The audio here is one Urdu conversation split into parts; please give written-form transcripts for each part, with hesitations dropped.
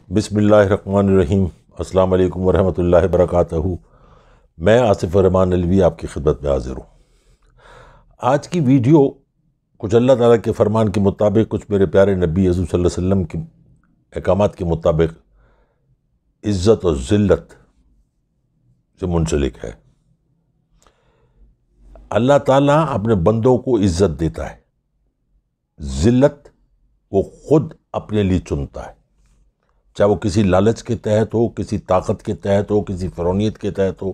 بسم اللہ الرحمن الرحیم۔ السلام علیکم ورحمۃ اللہ وبرکاتہ۔ میں آصف الرحمن علوی آپ کی خدمت میں حاضر ہوں۔ آج کی ویڈیو کچھ اللہ تعالیٰ کے فرمان کے مطابق، کچھ میرے پیارے نبی حضور صلی اللہ علیہ وسلم کے احکامات کے مطابق عزت اور ذلت سے منسلک ہے۔ اللہ تعالیٰ اپنے بندوں کو عزت دیتا ہے، ذلت وہ خود اپنے لیے چنتا ہے، چاہے وہ کسی لالچ کے تحت ہو، کسی طاقت کے تحت ہو، کسی فرونیت کے تحت ہو،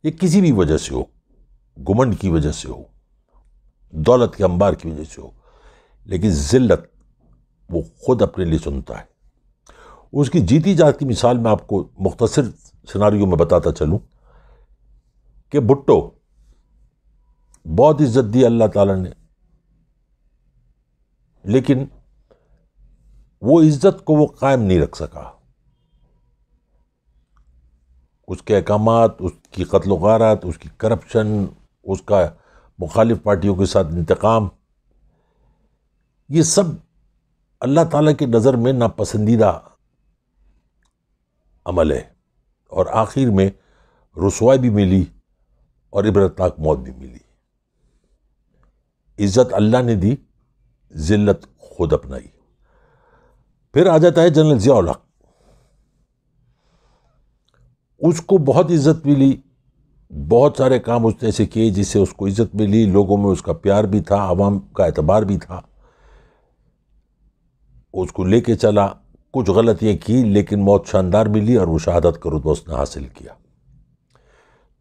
یا کسی بھی وجہ سے ہو، گھمنڈ کی وجہ سے ہو، دولت کے انبار کی وجہ سے ہو، لیکن ذلت وہ خود اپنے لیے چنتا ہے۔ اس کی جیتی جاتی مثال میں آپ کو مختصر سیناریو میں بتاتا چلوں کہ بھٹو بہت عزت دی اللہ تعالیٰ نے، لیکن وہ عزت کو وہ قائم نہیں رکھ سکا۔ اس کے احکامات، اس کی قتل و غارت، اس کی کرپشن، اس کا مخالف پارٹیوں کے ساتھ انتقام، یہ سب اللہ تعالیٰ کی نظر میں ناپسندیدہ عمل ہے، اور آخر میں رسوائی بھی ملی اور عبرتناک موت بھی ملی۔ عزت اللہ نے دی، ذلت خود اپنائی۔ پھر آ جاتا ہے جنرل ضیاء الحق، اس کو بہت عزت ملی، بہت سارے کام اس نے ایسے کیے جس سے اس کو عزت ملی، لوگوں میں اس کا پیار بھی تھا، عوام کا اعتبار بھی تھا، اس کو لے کے چلا، کچھ غلطیاں کی لیکن موت شاندار ملی اور وہ شہادت کا رتبہ اس نے حاصل کیا۔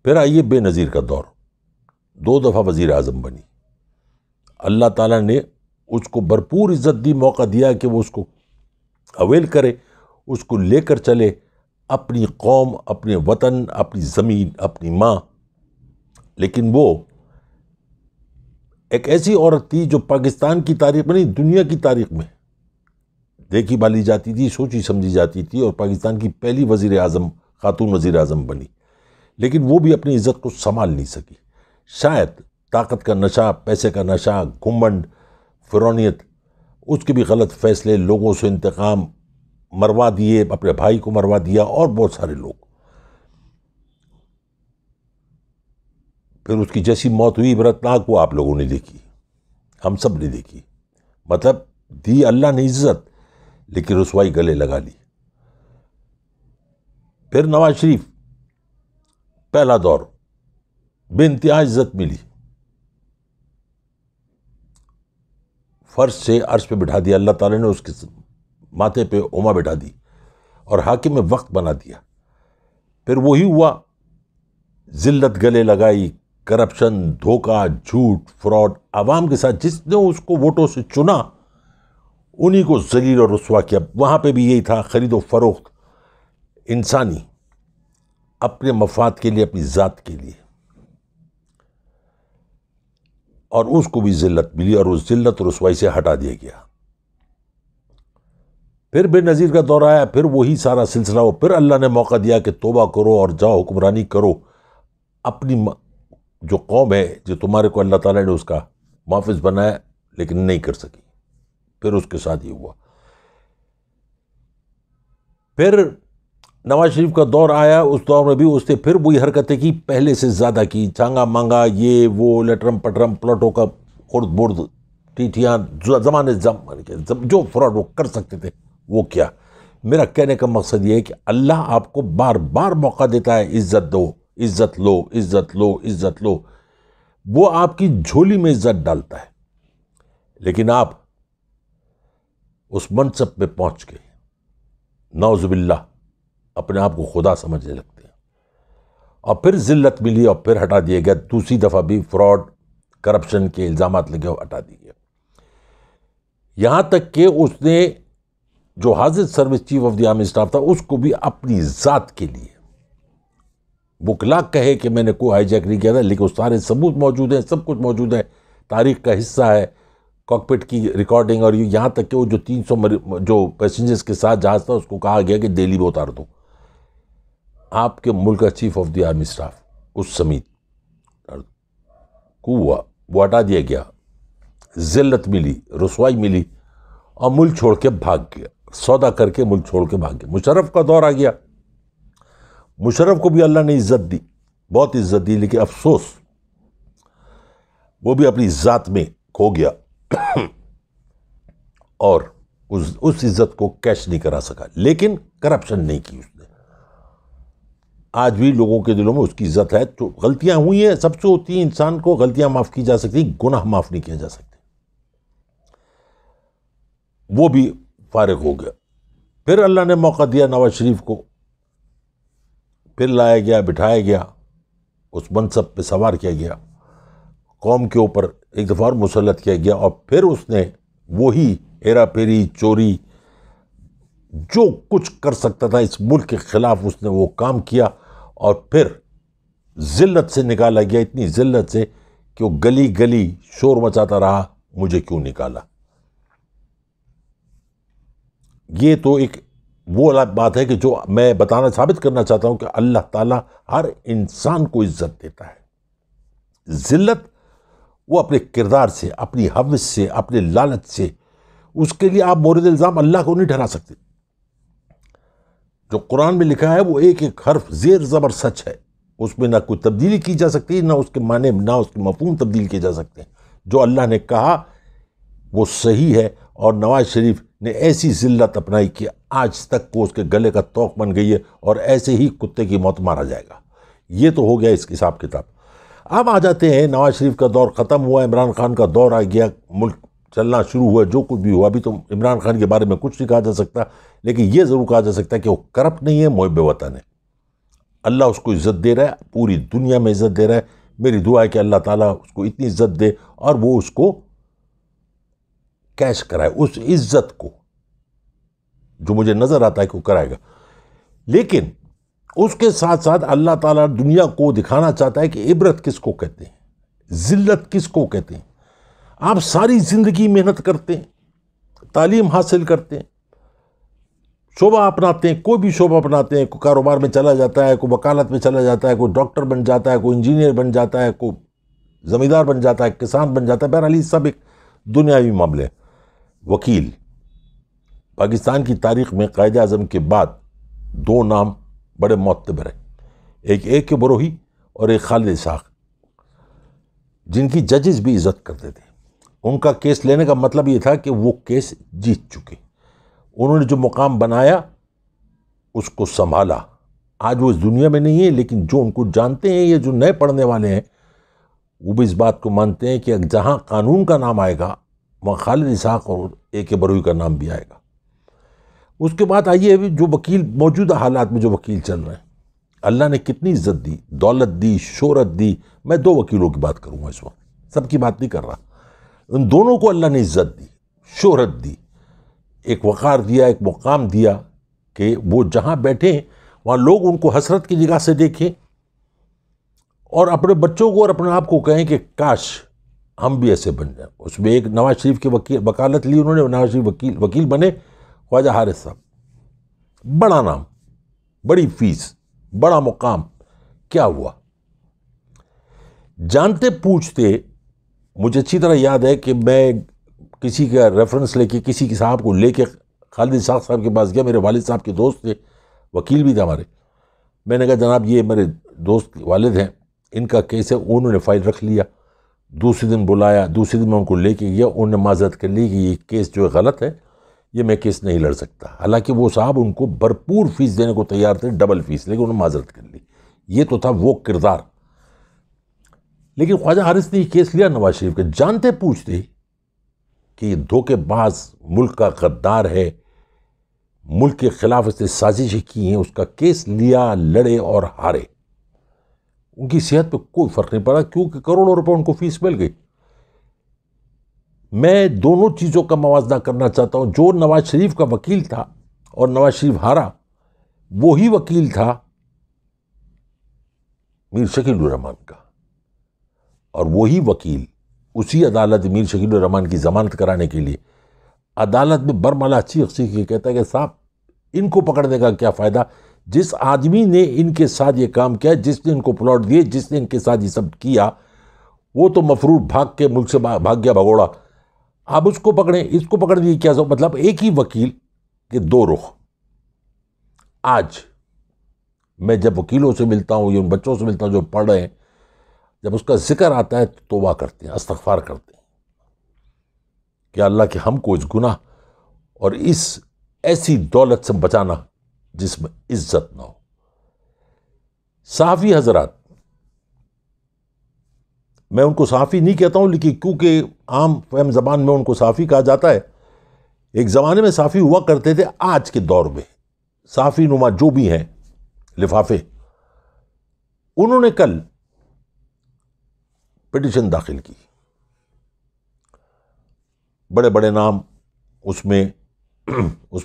پھر آئیے بے نظیر کا دور، 2 دفعہ وزیر اعظم بنی، اللہ تعالیٰ نے اس کو بھرپور عزت دی، موقع دیا کہ وہ اس کو اویل کرے، اس کو لے کر چلے اپنی قوم، اپنے وطن، اپنی زمین، اپنی ماں۔ لیکن وہ ایک ایسی عورت تھی جو پاکستان کی تاریخ میں نہیں، دنیا کی تاریخ میں دیکھی بھالی جاتی تھی، سوچی سمجھی جاتی تھی، اور پاکستان کی پہلی وزیر اعظم، خاتون وزیر اعظم بنی، لیکن وہ بھی اپنی عزت کو سنبھال نہیں سکی۔ شاید طاقت کا نشہ، پیسے کا نشہ، گھمنڈ، فرونیت، اس کے بھی غلط فیصلے، لوگوں سے انتقام، مروا دیے، اپنے بھائی کو مروا دیا، اور بہت سارے لوگ۔ پھر اس کی جیسی موت ہوئی عبرتناک، وہ آپ لوگوں نے دیکھی، ہم سب نے دیکھی۔ مطلب دی اللہ نے عزت، لیکن رسوائی گلے لگا لی۔ پھر نواز شریف، پہلا دور، بے انتہا عزت ملی، فرش سے عرش پہ بٹھا دیا اللہ تعالیٰ نے، اس کے ماتھے پہ عما بٹھا دی اور حاکم وقت بنا دیا۔ پھر وہی ہوا، ذلت گلے لگائی، کرپشن، دھوکہ، جھوٹ، فراڈ، عوام کے ساتھ جس نے اس کو ووٹوں سے چنا انہی کو ذلیل اور رسوا کیا۔ وہاں پہ بھی یہی تھا، خرید و فروخت انسانی، اپنے مفاد کے لیے، اپنی ذات کے لیے، اور اس کو بھی ذلت ملی، اور اس ذلت اور رسوائی سے ہٹا دیا گیا۔ پھر بے نظیر کا دور آیا، پھر وہی سارا سلسلہ ہو، پھر اللہ نے موقع دیا کہ توبہ کرو اور جاؤ حکمرانی کرو، اپنی جو قوم ہے، جو تمہارے کو اللہ تعالیٰ نے اس کا محافظ بنایا لیکن نہیں کر سکی۔ پھر اس کے ساتھ یہ ہوا۔ پھر نواز شریف کا دور آیا، اس دور میں بھی اس نے پھر وہی حرکتیں کی، پہلے سے زیادہ کی، چانگا مانگا، یہ وہ، لٹرم پٹرم، پلاٹوں کا خرد برد، ٹیٹیاں، زمانے جو فراڈ وہ کر سکتے تھے وہ کیا۔ میرا کہنے کا مقصد یہ ہے کہ اللہ آپ کو بار بار موقع دیتا ہے، عزت دو، عزت لو، عزت لو، عزت لو، وہ آپ کی جھولی میں عزت ڈالتا ہے، لیکن آپ اس منصب پہ پہنچ کے نعوذ باللہ اپنے آپ کو خدا سمجھنے لگتے ہیں، اور پھر ذلت ملی، اور پھر ہٹا دیا گیا۔ دوسری دفعہ بھی فراڈ، کرپشن کے الزامات لگے، ہٹا دیے گئے، یہاں تک کہ اس نے جو حاضر service chief of the army staff تھا، اس کو بھی اپنی ذات کے لیے، وہ لاکھ کہے کہ میں نے کوئی ہائی جیک نہیں کیا تھا، لیکن وہ سارے ثبوت موجود ہیں، سب کچھ موجود ہے، تاریخ کا حصہ ہے، کاکپٹ کی ریکارڈنگ، اور یہاں تک کہ وہ جو 300 جو پیسنجرز کے ساتھ جہاز تھا، اس کو کہا گیا کہ دہلی میں اتار دو۔ آپ کے ملک کا chief of the army staff اس سمیت کو ہوا، وہ ہٹا دیا گیا، ذلت ملی، رسوائی ملی، اور ملک چھوڑ کے بھاگ گیا۔ سودا کر کے ملک چھوڑ کے بھاگ گئے۔ مشرف کا دور آ گیا، مشرف کو بھی اللہ نے عزت دی، بہت عزت دی، لیکن افسوس وہ بھی اپنی ذات میں کھو گیا اور اس عزت کو کیش نہیں کرا سکا، لیکن کرپشن نہیں کی اس نے۔ آج بھی لوگوں کے دلوں میں اس کی عزت ہے۔ تو غلطیاں ہوئی ہیں، سب سے ہوتی ہیں، انسان کو غلطیاں معاف کی جا سکتی، گناہ معاف نہیں کیا جا سکتے۔ وہ بھی فارغ ہو گیا۔ پھر اللہ نے موقع دیا نواز شریف کو، پھر لایا گیا، بٹھایا گیا، اس منصب پہ سوار کیا گیا، قوم کے اوپر ایک دفعہ اور مسلط کیا گیا، اور پھر اس نے وہی ہیرا پھیری، چوری، جو کچھ کر سکتا تھا اس ملک کے خلاف اس نے وہ کام کیا، اور پھر ذلت سے نکالا گیا، اتنی ذلت سے کہ وہ گلی گلی شور مچاتا رہا، مجھے کیوں نکالا۔ یہ تو ایک وہ بات ہے کہ جو میں بتانا، ثابت کرنا چاہتا ہوں کہ اللہ تعالیٰ ہر انسان کو عزت دیتا ہے۔ ذلت وہ اپنے کردار سے، اپنی حوث سے، اپنے لالچ سے، اس کے لیے آپ مورد الزام اللہ کو نہیں ٹھہرا سکتے۔ جو قرآن میں لکھا ہے وہ ایک ایک حرف زیر زبر سچ ہے، اس میں نہ کوئی تبدیلی کی جا سکتی، نہ اس کے معنی، نہ اس کے مفہوم تبدیل کیے جا سکتے ہیں۔ جو اللہ نے کہا وہ صحیح ہے، اور نواز شریف نے ایسی ذلت اپنائی کہ آج تک وہ اس کے گلے کا توق بن گئی ہے، اور ایسے ہی کتے کی موت مارا جائے گا۔ یہ تو ہو گیا اس حساب کتاب۔ اب آ جاتے ہیں، نواز شریف کا دور ختم ہوا، عمران خان کا دور آ گیا، ملک چلنا شروع ہوا، جو کچھ بھی ہوا۔ ابھی تو عمران خان کے بارے میں کچھ نہیں کہا جا سکتا، لیکن یہ ضرور کہا جا سکتا ہے کہ وہ کرپٹ نہیں ہے، محب وطن ہے۔ اللہ اس کو عزت دے رہا ہے، پوری دنیا میں عزت دے رہا ہے۔ میری دعا ہے کہ اللہ تعالیٰ اس کو اتنی عزت دے اور وہ اس کو کیش کرائے، اس عزت کو جو مجھے نظر آتا ہے کہ وہ کرائے گا۔ لیکن اس کے ساتھ ساتھ اللہ تعالیٰ دنیا کو دکھانا چاہتا ہے کہ عبرت کس کو کہتے ہیں، ذلت کس کو کہتے ہیں۔ آپ ساری زندگی محنت کرتے ہیں، تعلیم حاصل کرتے ہیں، شعبہ اپناتے ہیں، کوئی بھی شعبہ اپناتے ہیں، کوئی کاروبار میں چلا جاتا ہے، کوئی وکالت میں چلا جاتا ہے، کوئی ڈاکٹر بن جاتا ہے، کوئی انجینئر بن جاتا ہے، کوئی زمیندار بن جاتا ہے، کسان بن جاتا ہے۔ بہرحال یہ سب ایک دنیاوی معاملے ہیں۔ وکیل، پاکستان کی تاریخ میں قائد اعظم کے بعد دو نام بڑے معتبر ہیں، ایک اے کے بروہی اور ایک خالد اسحاق، جن کی ججز بھی عزت کرتے تھے۔ ان کا کیس لینے کا مطلب یہ تھا کہ وہ کیس جیت چکے، انہوں نے جو مقام بنایا اس کو سنبھالا۔ آج وہ اس دنیا میں نہیں ہے، لیکن جو ان کو جانتے ہیں یا جو نئے پڑھنے والے ہیں وہ بھی اس بات کو مانتے ہیں کہ جہاں قانون کا نام آئے گا وہاں خالد اسحاق اور اے کے بروہی کا نام بھی آئے گا۔ اس کے بعد آئیے جو وکیل موجودہ حالات میں جو وکیل چل رہے ہیں، اللہ نے کتنی عزت دی، دولت دی، شہرت دی۔ میں دو وکیلوں کی بات کروں گا اس وقت، سب کی بات نہیں کر رہا۔ ان دونوں کو اللہ نے عزت دی، شہرت دی، ایک وقار دیا، ایک مقام دیا کہ وہ جہاں بیٹھیں وہاں لوگ ان کو حسرت کی نگاہ سے دیکھیں، اور اپنے بچوں کو اور اپنے آپ کو کہیں کہ کاش ہم بھی ایسے بن جائیں۔ اس میں ایک نواز شریف کی وکالت لی انہوں نے، نواز شریف وکیل بنے، خواجہ حارث صاحب، بڑا نام، بڑی فیس، بڑا مقام۔ کیا ہوا؟ جانتے پوچھتے، مجھے اچھی طرح یاد ہے کہ میں کسی کا ریفرنس لے کے، کسی کے صاحب کو لے کے خالد اسحاق صاحب کے پاس گیا، میرے والد صاحب کے دوست تھے، وکیل بھی تھے ہمارے۔ میں نے کہا جناب یہ میرے دوست والد ہیں، ان کا کیس ہے۔ انہوں نے فائل رکھ لیا، دوسرے دن بلایا، دوسرے دن میں ان کو لے کے گیا، انہوں نے معذرت کر لی کہ یہ کیس جو ہے غلط ہے، یہ میں کیس نہیں لڑ سکتا۔ حالانکہ وہ صاحب ان کو بھرپور فیس دینے کو تیار تھے، ڈبل فیس، لیکن انہوں نے معذرت کر لی۔ یہ تو تھا وہ کردار۔ لیکن خواجہ حارث نے یہ کیس لیا نواز شریف کا، جانتے پوچھتے کہ یہ دھوکے باز ملک کا غدار ہے، ملک کے خلاف اس نے سازشیں کی ہیں، اس کا کیس لیا، لڑے اور ہارے۔ ان کی صحت پہ کوئی فرق نہیں پڑا، کیونکہ کروڑوں روپے ان کو فیس مل گئی۔ میں دونوں چیزوں کا موازنہ کرنا چاہتا ہوں۔ جو نواز شریف کا وکیل تھا اور نواز شریف ہارا، وہی وکیل تھا میر شکیل الرحمان کا، اور وہی وکیل اسی عدالت میر شکیل الرحمان کی ضمانت کرانے کے لیے عدالت میں برملا چیخ چیخ کے کہتا ہے کہ صاحب ان کو پکڑنے کا کیا فائدہ، جس آدمی نے ان کے ساتھ یہ کام کیا، جس نے ان کو پلاٹ دیے، جس نے ان کے ساتھ یہ سب کیا، وہ تو مفرور بھاگ کے ملک سے بھاگ گیا بھگوڑا، آپ اس کو پکڑیں، اس کو پکڑ دیے کیا؟ مطلب ایک ہی وکیل کے دو رخ. آج میں جب وکیلوں سے ملتا ہوں یا ان بچوں سے ملتا ہوں جو پڑھ رہے ہیں، جب اس کا ذکر آتا ہے تو توبہ کرتے ہیں، استغفار کرتے ہیں کہ اللہ کہ ہم کو اس گناہ اور اس ایسی دولت سے بچانا جس میں عزت نہ ہو. صحافی حضرات، میں ان کو صحافی نہیں کہتا ہوں، لیکن کیونکہ عام فہم زبان میں ان کو صحافی کہا جاتا ہے. ایک زمانے میں صحافی ہوا کرتے تھے. آج کے دور میں صحافی نما جو بھی ہیں لفافے، انہوں نے کل پٹیشن داخل کی. بڑے بڑے نام اس میں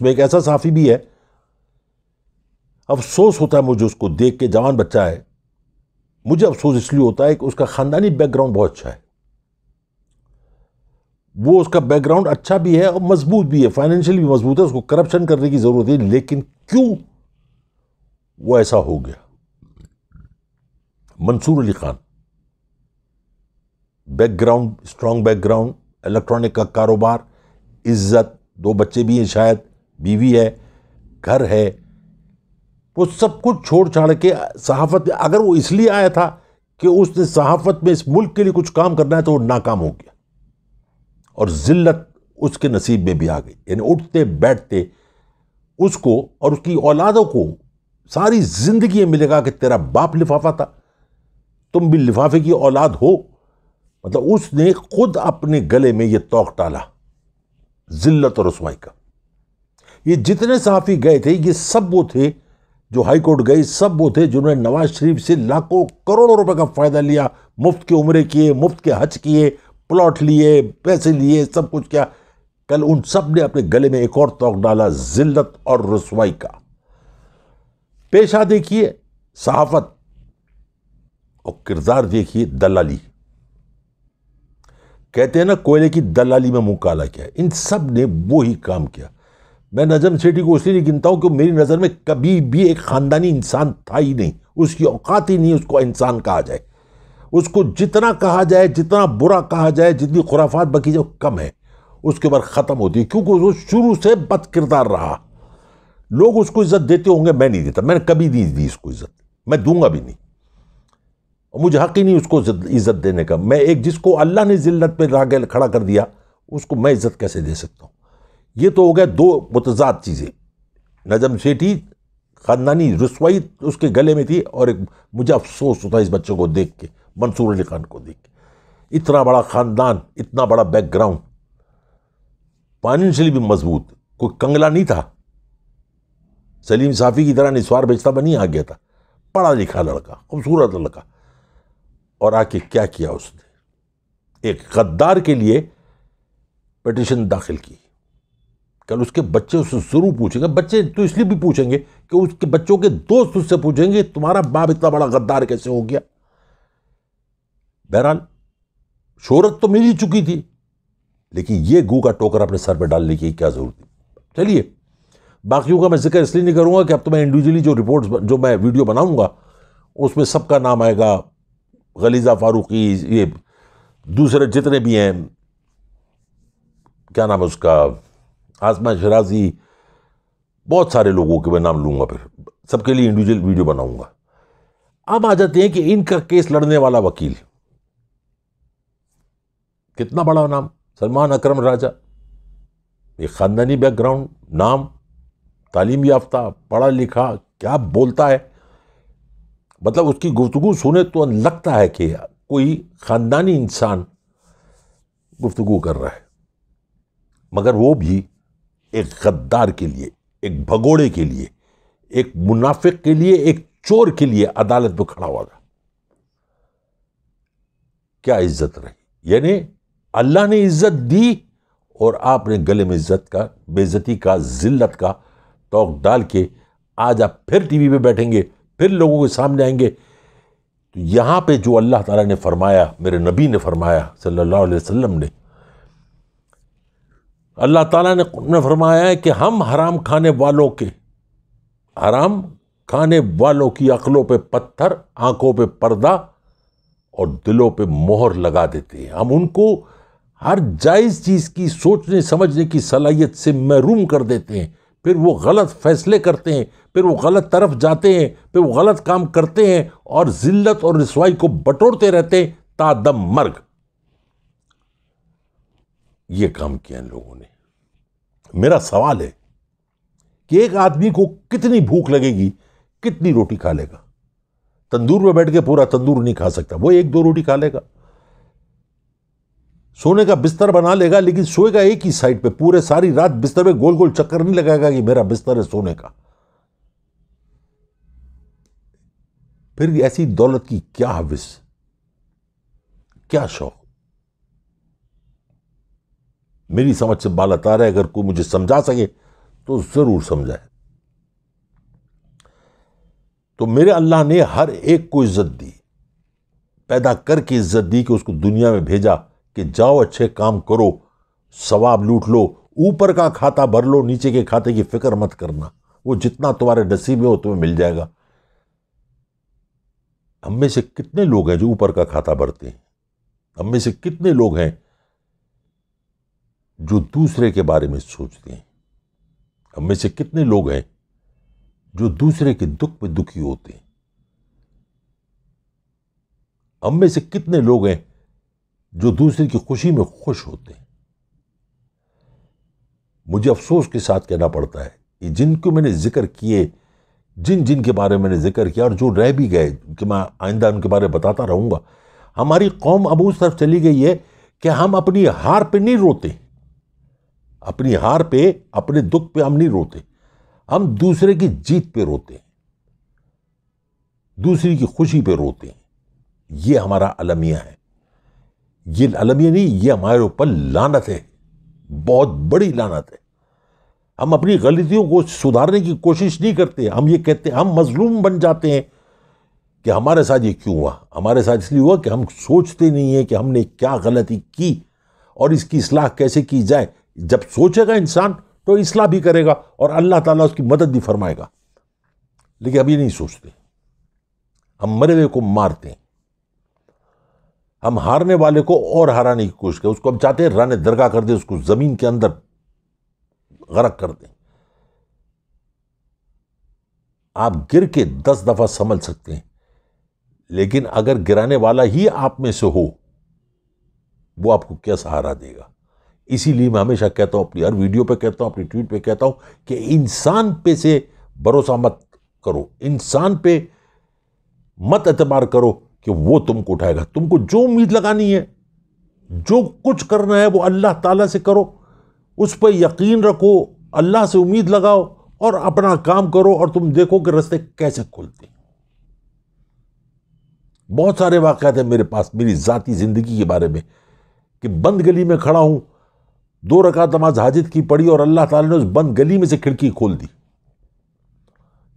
ایک ایسا صحافی بھی ہے، افسوس ہوتا ہے مجھے اس کو دیکھ کے. جوان بچہ ہے. مجھے افسوس اس لیے ہوتا ہے کہ اس کا خاندانی بیک گراؤنڈ بہت اچھا ہے. وہ اس کا بیک گراؤنڈ اچھا بھی ہے اور مضبوط بھی ہے، فائنینشلی بھی مضبوط ہے. اس کو کرپشن کرنے کی ضرورت ہے، لیکن کیوں وہ ایسا ہو گیا؟ Mansoor Ali Khan, background, strong background, electronic کا کاروبار، عزت، 2 بچے بھی ہیں، شاید بیوی ہے، گھر ہے. وہ سب کچھ چھوڑ چھاڑ کے صحافت میں، اگر وہ اس لیے آیا تھا کہ اس نے صحافت میں اس ملک کے لیے کچھ کام کرنا ہے، تو وہ ناکام ہو گیا اور ذلت اس کے نصیب میں بھی آ گئی. یعنی اٹھتے بیٹھتے اس کو اور اس کی اولادوں کو ساری زندگی ملے گا کہ تیرا باپ لفافہ تھا، تم بھی لفافے کی اولاد ہو. مطلب اس نے خود اپنے گلے میں یہ توق ڈالا ذلت اور رسوائی کا. یہ جتنے صحافی گئے تھے یہ سب وہ تھے جو ہائی کورٹ گئے، سب وہ تھے جنہوں نے نواز شریف سے لاکھوں کروڑوں روپے کا فائدہ لیا، مفت کے عمرے کیے، مفت کے حج کیے، پلاٹ لیے، پیسے لیے، سب کچھ کیا. کل ان سب نے اپنے گلے میں ایک اور توق ڈالا ذلت اور رسوائی کا. پیشہ دیکھیے صحافت اور کردار دیکھیے دلالی. کہتے ہیں نا کوئلے کی دلالی میں منہ کالا کیا. ان سب نے وہی کام کیا. میں نجم سیٹھی کو اس لیے نہیں گنتا ہوں کہ میری نظر میں کبھی بھی ایک خاندانی انسان تھا ہی نہیں. اس کی اوقات ہی نہیں اس کو انسان کہا جائے. اس کو جتنا کہا جائے، جتنا برا کہا جائے، جتنی خرافات بکی جائے، کم ہے. اس کے بعد ختم ہوتی ہے، کیونکہ وہ شروع سے بد کردار رہا. لوگ اس کو عزت دیتے ہوں گے، میں نہیں دیتا. میں نے کبھی نہیں دی اس کو عزت، میں دوں گا بھی نہیں. مجھے حق ہی نہیں اس کو عزت دینے کا. میں ایک جس کو اللہ نے ذلت پہ راہ کھڑا کر دیا، اس کو میں عزت کیسے دے سکتا ہوں؟ یہ تو ہو گیا 2 متضاد چیزیں. نجم سیٹھی خاندانی رسوائی اس کے گلے میں تھی، اور ایک مجھے افسوس ہوتا ہے اس بچے کو دیکھ کے، منصور علی خان کو دیکھ کے. اتنا بڑا خاندان، اتنا بڑا بیک گراؤنڈ، فائنینشلی بھی مضبوط، کوئی کنگلا نہیں تھا. سلیم صافی کی طرح نسوار بیچتا بنی آ گیا تھا. پڑھا لکھا لڑکا، خوبصورت لڑکا، اور آ کے کیا کیا اس نے؟ ایک غدار کے لیے پٹیشن داخل کی. کل اس کے بچے اس سے ضرور پوچھیں گے. بچے تو اس لیے بھی پوچھیں گے کہ اس کے بچوں کے دوست اس سے پوچھیں گے تمہارا باپ اتنا بڑا غدار کیسے ہو گیا. بہرحال شہرت تو مل ہی چکی تھی، لیکن یہ گو کا ٹوکر اپنے سر پہ ڈالنے کی کیا ضرورت تھی؟ چلیے باقیوں کا میں ذکر اس لیے نہیں کروں گا کہ اب تو میں انڈیویجولی جو رپورٹس جو میں ویڈیو بناؤں گا اس میں سب کا نام آئے گا. غلیظہ فاروقی، یہ دوسرے جتنے بھی ہیں، کیا نام ہے اس کا، آسمہ شرازی، بہت سارے لوگوں کے میں نام لوں گا. پھر سب کے لیے انڈیویجول ویڈیو بناؤں گا. اب آ جاتے ہیں کہ ان کا کیس لڑنے والا وکیل، کتنا بڑا نام، سلمان اکرم راجہ. ایک خاندانی بیک گراؤنڈ، نام، تعلیم یافتہ، پڑھا لکھا، کیا بولتا ہے. مطلب اس کی گفتگو سنے تو لگتا ہے کہ کوئی خاندانی انسان گفتگو کر رہا ہے. مگر وہ بھی ایک غدار کے لیے، ایک بھگوڑے کے لیے، ایک منافق کے لیے، ایک چور کے لیے عدالت پہ کھڑا ہوا تھا. کیا عزت رہی. یعنی اللہ نے عزت دی اور آپ نے گلے میں عزت کا، بے عزتی کا، ذلت کا توق ڈال کے آج آپ پھر ٹی وی پہ بیٹھیں گے، پھر لوگوں کے سامنے آئیں گے. تو یہاں پہ جو اللہ تعالیٰ نے فرمایا، میرے نبی نے فرمایا صلی اللہ علیہ وسلم نے، اللہ تعالیٰ نے فرمایا ہے کہ ہم حرام کھانے والوں کی عقلوں پہ پتھر، آنکھوں پہ پردہ اور دلوں پہ مہر لگا دیتے ہیں. ہم ان کو ہر جائز چیز کی سوچنے سمجھنے کی صلاحیت سے محروم کر دیتے ہیں. پھر وہ غلط فیصلے کرتے ہیں، پھر وہ غلط طرف جاتے ہیں، پھر وہ غلط کام کرتے ہیں اور ذلت اور رسوائی کو بٹورتے رہتے ہیں تا دم مرگ۔ یہ کام کیا ان لوگوں نے۔ میرا سوال ہے کہ ایک آدمی کو کتنی بھوک لگے گی، کتنی روٹی کھا لے گا؟ تندور میں بیٹھ کے پورا تندور نہیں کھا سکتا، وہ ایک دو روٹی کھا لے گا۔ سونے کا بستر بنا لے گا لیکن سوئے گا ایک ہی سائڈ پہ، پورے ساری رات بستر پہ گول گول چکر نہیں لگائے گا کہ میرا بستر ہے سونے کا۔ پھر ایسی دولت کی کیا حوث، کیا شوق؟ میری سمجھ سے بالاتر ہے، اگر کوئی مجھے سمجھا سکے تو ضرور سمجھائے۔ تو میرے اللہ نے ہر ایک کو عزت دی، پیدا کر کے عزت دی کہ اس کو دنیا میں بھیجا کہ جاؤ اچھے کام کرو، ثواب لوٹ لو، اوپر کا کھاتا بھر لو، نیچے کے کھاتے کی فکر مت کرنا، وہ جتنا تمہارے نصیب میں وہ تمہیں مل جائے گا۔ ہم میں سے کتنے لوگ ہیں جو اوپر کا کھاتا بھرتے ہیں؟ ہم میں سے کتنے لوگ ہیں جو دوسرے کے بارے میں سوچتے ہیں؟ ہم میں سے کتنے لوگ ہیں جو دوسرے کے دکھ پہ دکھی ہوتے ہیں؟ ہم میں سے کتنے لوگ ہیں جو دوسرے کی خوشی میں خوش ہوتے ہیں؟ مجھے افسوس کے ساتھ کہنا پڑتا ہے کہ جن کو میں نے ذکر کیے، جن کے بارے میں نے ذکر کیا اور جو رہ بھی گئے کہ میں آئندہ ان کے بارے میں بتاتا رہوں گا، ہماری قوم اب اس طرف چلی گئی ہے کہ ہم اپنی ہار پہ نہیں روتے، اپنی ہار پہ، اپنے دکھ پہ ہم نہیں روتے، ہم دوسرے کی جیت پہ روتے ہیں، دوسری کی خوشی پہ روتے ہیں۔ یہ ہمارا المیہ ہے، یہ المیہ نہیں، یہ ہمارے اوپر لعنت ہے، بہت بڑی لعنت ہے۔ ہم اپنی غلطیوں کو سدھارنے کی کوشش نہیں کرتے، ہم یہ کہتے ہیں، ہم مظلوم بن جاتے ہیں کہ ہمارے ساتھ یہ کیوں ہوا؟ ہمارے ساتھ اس لیے ہوا کہ ہم سوچتے نہیں ہیں کہ ہم نے کیا غلطی کی اور اس کی اصلاح کیسے کی جائے۔ جب سوچے گا انسان تو اصلاح بھی کرے گا اور اللہ تعالیٰ اس کی مدد بھی فرمائے گا، لیکن اب یہ نہیں سوچتے۔ ہم مرے ہوئے کو مارتے ہیں، ہم ہارنے والے کو اور ہرانے کی کوشش کریں، اس کو ہم چاہتے ہیں رانے درگاہ کر دیں، اس کو زمین کے اندر غرق کر دیں۔ آپ گر کے 10 دفعہ سنبھل سکتے ہیں، لیکن اگر گرانے والا ہی آپ میں سے ہو، وہ آپ کو کیا سہارا دے گا؟ اسی لیے میں ہمیشہ کہتا ہوں، اپنی ہر ویڈیو پہ کہتا ہوں، اپنی ٹویٹ پہ کہتا ہوں کہ انسان پہ سے بھروسہ مت کرو، انسان پہ مت اعتبار کرو کہ وہ تم کو اٹھائے گا۔ تم کو جو امید لگانی ہے، جو کچھ کرنا ہے وہ اللہ تعالیٰ سے کرو، اس پہ یقین رکھو، اللہ سے امید لگاؤ اور اپنا کام کرو، اور تم دیکھو کہ رستے کیسے کھلتے ہیں۔ بہت سارے واقعات ہیں میرے پاس میری ذاتی زندگی کے بارے میں کہ بند گلی میں کھڑا ہوں، 2 رکعت نماز حاجت کی پڑھی اور اللہ تعالیٰ نے اس بند گلی میں سے کھڑکی کھول دی۔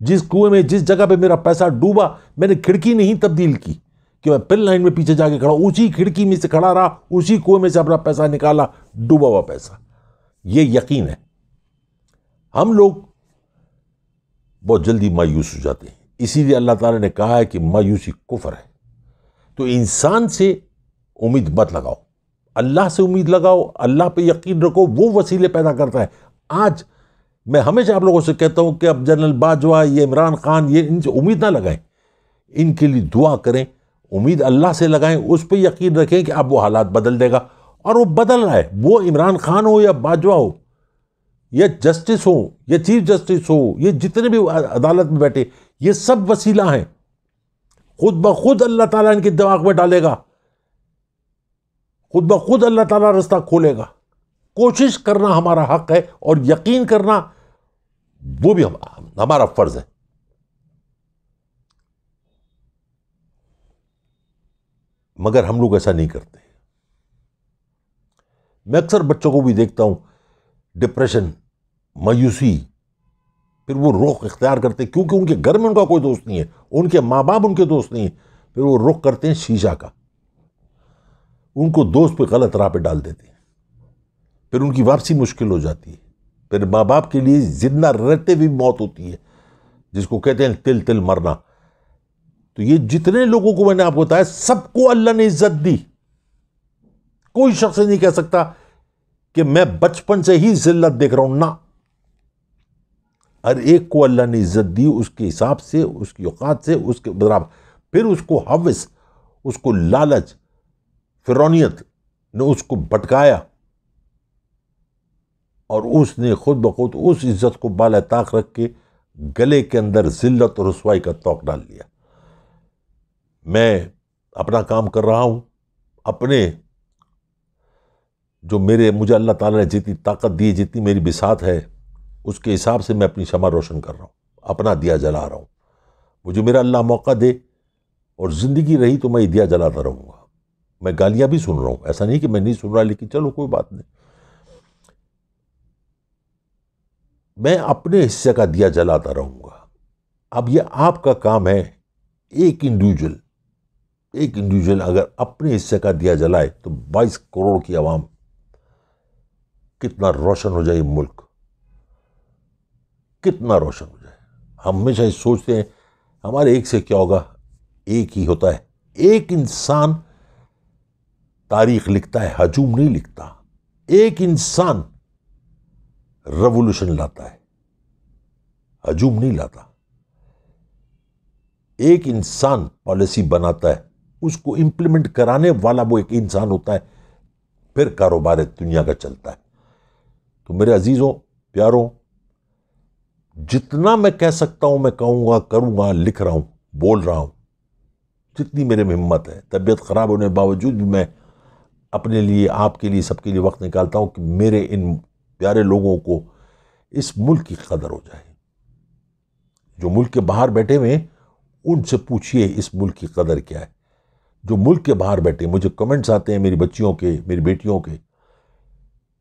جس کنویں میں، جس جگہ پہ میرا پیسہ ڈوبا، میں نے کھڑکی نہیں تبدیل کی کہ میں پن لائن میں پیچھے جا کے کھڑا، اسی کھڑکی میں سے کھڑا رہا، اسی کنویں میں سے اپنا پیسہ نکالا، ڈوبا ہوا پیسہ۔ یہ یقین ہے۔ ہم لوگ بہت جلدی مایوس ہو جاتے ہیں، اسی لیے اللہ تعالیٰ نے کہا ہے کہ مایوسی کفر ہے۔ تو انسان سے امید مت لگاؤ، اللہ سے امید لگاؤ، اللہ پہ یقین رکھو، وہ وسیلے پیدا کرتا ہے۔ آج میں ہمیشہ آپ لوگوں سے کہتا ہوں کہ اب جنرل باجوہ، یہ عمران خان، یہ ان سے امید نہ لگائیں، ان کے لیے دعا کریں، امید اللہ سے لگائیں، اس پہ یقین رکھیں کہ اب وہ حالات بدل دے گا، اور وہ بدل رہا ہے۔ وہ عمران خان ہو یا باجوہ ہو یا جسٹس ہو یا چیف جسٹس ہو، یہ جتنے بھی عدالت میں بیٹھے، یہ سب وسیلہ ہیں، خود بخود اللہ تعالیٰ ان کے دماغ میں ڈالے گا، خود بخود اللہ تعالیٰ رستہ کھولے گا۔ کوشش کرنا ہمارا حق ہے اور یقین کرنا وہ بھی ہمارا فرض ہے۔ مگر ہم لوگ ایسا نہیں کرتے۔ میں اکثر بچوں کو بھی دیکھتا ہوں، ڈپریشن، مایوسی، پھر وہ رخ اختیار کرتے کیونکہ ان کے گھر میں ان کا کوئی دوست نہیں ہے، ان کے ماں باپ ان کے دوست نہیں ہیں، پھر وہ رخ کرتے ہیں شیشہ کا، ان کو دوست پہ غلط راہ پہ ڈال دیتے ہیں، پھر ان کی واپسی مشکل ہو جاتی ہے، پھر ماں باپ کے لیے زندہ رہتے بھی موت ہوتی ہے، جس کو کہتے ہیں تل تل مرنا۔ تو یہ جتنے لوگوں کو میں نے آپ کو بتایا، سب کو اللہ نے عزت دی۔ کوئی شخص نہیں کہہ سکتا کہ میں بچپن سے ہی ذلت دیکھ رہا ہوں، نہ، ہر ایک کو اللہ نے عزت دی اس کے حساب سے، اس کی اوقات سے، اس کے برابر. پھر اس کو ہوس، اس کو لالچ، فرعونیت نے اس کو بھٹکایا، اور اس نے خود بخود اس عزت کو بالا طاق رکھ کے گلے کے اندر ذلت اور رسوائی کا توق ڈال لیا. میں اپنا کام کر رہا ہوں، اپنے جو مجھے اللہ تعالیٰ نے جتنی طاقت دی، جتنی میری بساط ہے، اس کے حساب سے میں اپنی شمع روشن کر رہا ہوں، اپنا دیا جلا رہا ہوں. مجھے میرا اللہ موقع دے اور زندگی رہی تو میں یہ دیا جلاتا رہوں گا. میں گالیاں بھی سن رہا ہوں، ایسا نہیں کہ میں نہیں سن رہا، لیکن چلو کوئی بات نہیں. میں اپنے حصے کا دیا جلاتا رہوں گا. اب یہ آپ کا کام ہے. ایک انڈیویجول اگر اپنے حصے کا دیا جلائے تو 22 کروڑ کی عوام کتنا روشن ہو جائے، ملک کتنا روشن ہو جائے. ہم ہمیشہ یہ سوچتے ہیں ہمارے ایک سے کیا ہوگا. ایک ہی ہوتا ہے. ایک انسان تاریخ لکھتا ہے، ہجوم نہیں لکھتا. ایک انسان ریولوشن لاتا ہے، ہجوم نہیں لاتا. ایک انسان پالیسی بناتا ہے، اس کو امپلیمنٹ کرانے والا وہ ایک انسان ہوتا ہے، پھر کاروبار دنیا کا چلتا ہے. تو میرے عزیزوں، پیاروں، جتنا میں کہہ سکتا ہوں میں کہوں گا، کروں گا، لکھ رہا ہوں، بول رہا ہوں، جتنی میرے میں ہمت ہے. طبیعت خراب ہونے کے باوجود بھی میں اپنے لیے، آپ کے لیے، سب کے لیے وقت نکالتا ہوں کہ میرے ان پیارے لوگوں کو اس ملک کی قدر ہو جائے. جو ملک کے باہر بیٹھے ہوئے ہیں ان سے پوچھئے اس ملک کی قدر کیا ہے. جو ملک کے باہر بیٹھے، مجھے کمنٹس آتے ہیں میری بچیوں کے، میری بیٹیوں کے،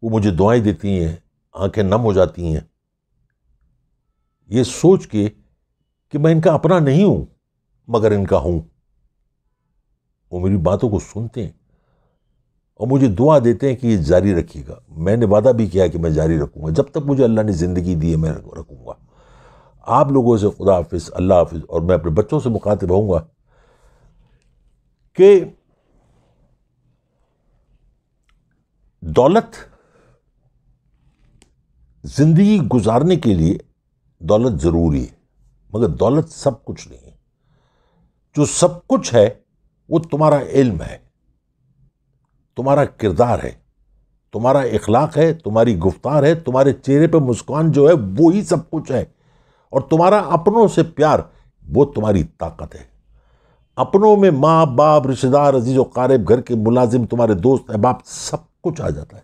وہ مجھے دعائیں دیتی ہیں، آنکھیں نم ہو جاتی ہیں یہ سوچ کے کہ میں ان کا اپنا نہیں ہوں مگر ان کا ہوں. وہ میری باتوں کو سنتے ہیں اور مجھے دعا دیتے ہیں کہ یہ جاری رکھیے گا. میں نے وعدہ بھی کیا کہ میں جاری رکھوں گا. جب تک مجھے اللہ نے زندگی دی ہے میں رکھوں گا. آپ لوگوں سے خدا حافظ، اللہ حافظ. اور میں اپنے بچوں سے مخاطب ہوں گا کہ دولت، زندگی گزارنے کے لیے دولت ضروری ہے مگر دولت سب کچھ نہیں ہے. جو سب کچھ ہے وہ تمہارا علم ہے، تمہارا کردار ہے، تمہارا اخلاق ہے، تمہاری گفتار ہے، تمہارے چہرے پہ مسکان جو ہے وہی سب کچھ ہے. اور تمہارا اپنوں سے پیار وہ تمہاری طاقت ہے. اپنوں میں ماں باپ، رشتہ دار، عزیز و قارب، گھر کے ملازم، تمہارے دوست احباب، سب کچھ آ جاتا ہے.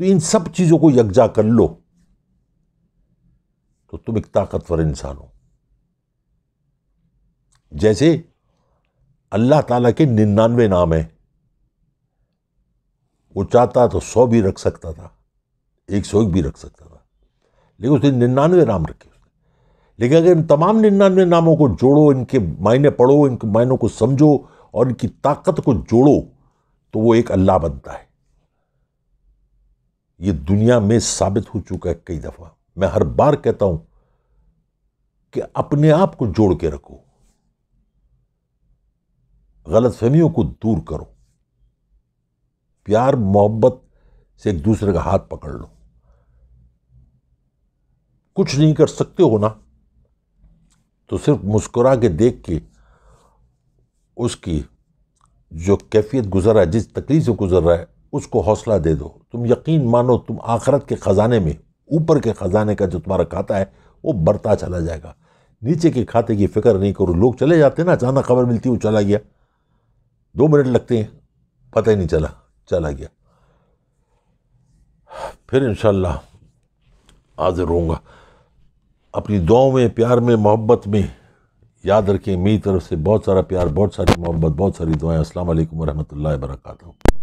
تو ان سب چیزوں کو یکجا کر لو تو تم ایک طاقتور انسان ہو. جیسے اللہ تعالیٰ کے 99 نام ہیں، وہ چاہتا تو 100 بھی رکھ سکتا تھا، 101 بھی رکھ سکتا تھا، لیکن اس نے 99 نام رکھے. لیکن اگر ان تمام 99 ناموں کو جوڑو، ان کے معنی پڑھو، ان کے معنوں کو سمجھو اور ان کی طاقت کو جوڑو تو وہ ایک اللہ بنتا ہے. یہ دنیا میں ثابت ہو چکا ہے کئی دفعہ. میں ہر بار کہتا ہوں کہ اپنے آپ کو جوڑ کے رکھو، غلط فہمیوں کو دور کرو، پیار محبت سے ایک دوسرے کا ہاتھ پکڑ لو. کچھ نہیں کر سکتے ہو نا تو صرف مسکرا کے دیکھ کے اس کی جو کیفیت گزر رہا ہے، جس تکلیف سے گزر رہا ہے، اس کو حوصلہ دے دو. تم یقین مانو تم آخرت کے خزانے میں، اوپر کے خزانے کا جو تمہارا کھاتا ہے وہ بڑھتا چلا جائے گا. نیچے کے کھاتے کی فکر نہیں کرو. لوگ چلے جاتے ہیں نا، اچانک خبر ملتی ہے وہ چلا گیا، 2 منٹ لگتے ہیں، پتہ ہی نہیں چلا گیا. پھر انشاءاللہ حاضر ہوں گا. اپنی دعاؤں میں، پیار میں، محبت میں یاد رکھیں. میری طرف سے بہت سارا پیار، بہت ساری محبت، بہت ساری دعائیں. السلام علیکم ورحمۃ اللہ وبرکاتہ.